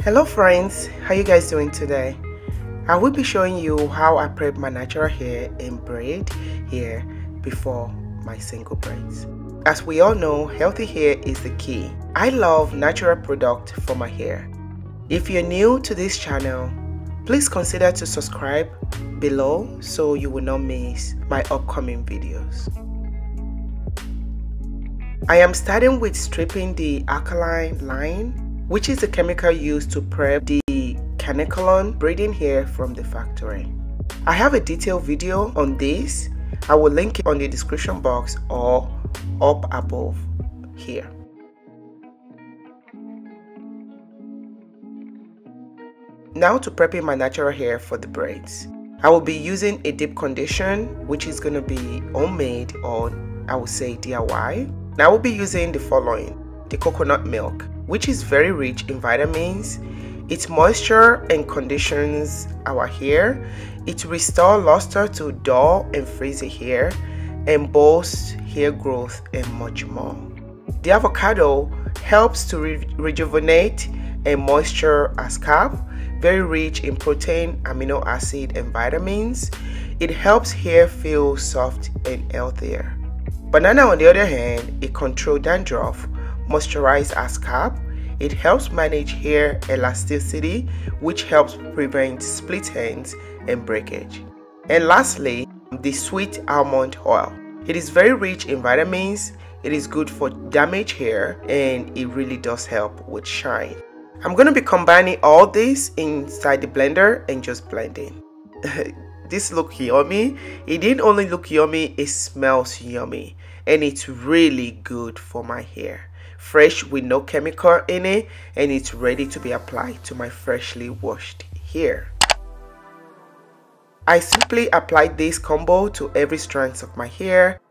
Hello friends, how you guys doing today? I will be showing you how I prep my natural hair and braid hair before my single braids. As we all know, healthy hair is the key. I love natural product for my hair. If you're new to this channel, please consider to subscribe below so you will not miss my upcoming videos. I am starting with stripping the Alkaline Line, which is the chemical used to prep the Alkaline braiding hair from the factory. I have a detailed video on this. I will link it on the description box or up above here. Now to prepping my natural hair for the braids. I will be using a deep condition, which is going to be homemade, or I would say DIY. Now I will be using the following: the coconut milk, which is very rich in vitamins. It moistures and conditions our hair. It restores luster to dull and frizzy hair and boosts hair growth and much more. The avocado helps to rejuvenate and moisture our scalp. Very rich in protein, amino acid and vitamins. It helps hair feel soft and healthier. Banana, on the other hand, it controls dandruff, moisturizes our scalp. It helps manage hair elasticity, which helps prevent split ends and breakage. And lastly, the sweet almond oil. It is very rich in vitamins. It is good for damaged hair and it really does help with shine. I'm going to be combining all this inside the blender and just blending. This looks yummy. It didn't only look yummy, it smells yummy. And it's really good for my hair. Fresh with no chemical in it, and it's ready to be applied to my freshly washed hair. I simply applied this combo to every strand of my hair.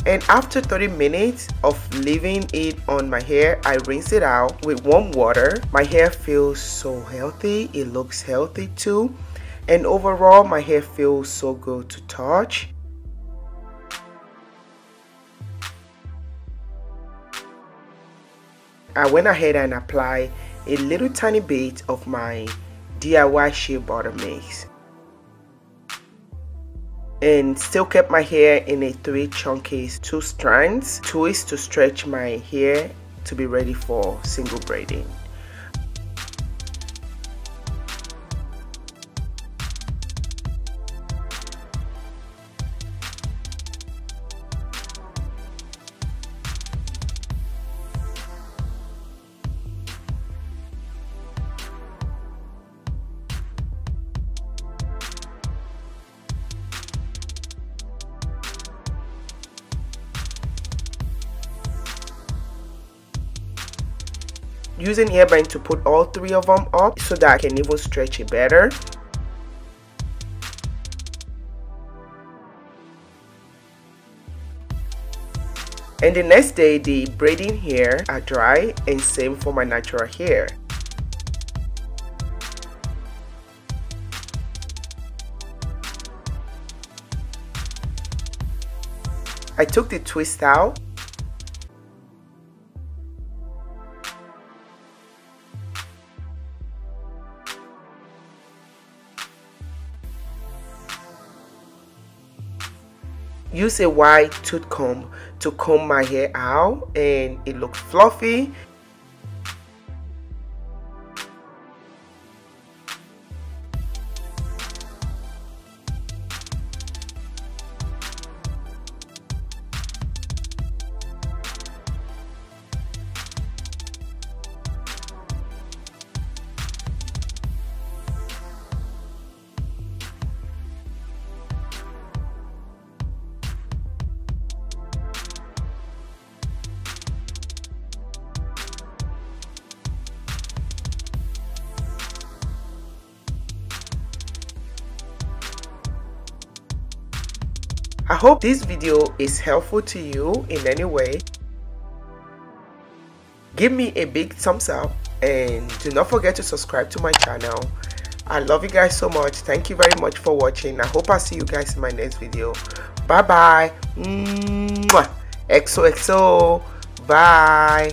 And after 30 minutes of leaving it on my hair, I rinse it out with warm water. My hair feels so healthy. It looks healthy too. And overall, my hair feels so good to touch. I went ahead and applied a little tiny bit of my DIY shea butter mix. And still kept my hair in a 3 chunky 2 strands twist to stretch my hair to be ready for single braiding. Using hairband to put all 3 of them up so that I can even stretch it better. And the next day, the braiding hair are dry, and same for my natural hair. I took the twist out use a wide tooth comb to comb my hair out, and it looks fluffy. I hope this video is helpful to you in any way. Give me a big thumbs up and do not forget to subscribe to my channel. I love you guys so much. Thank you very much for watching. I hope I see you guys in my next video. Bye bye. XOXO. Bye.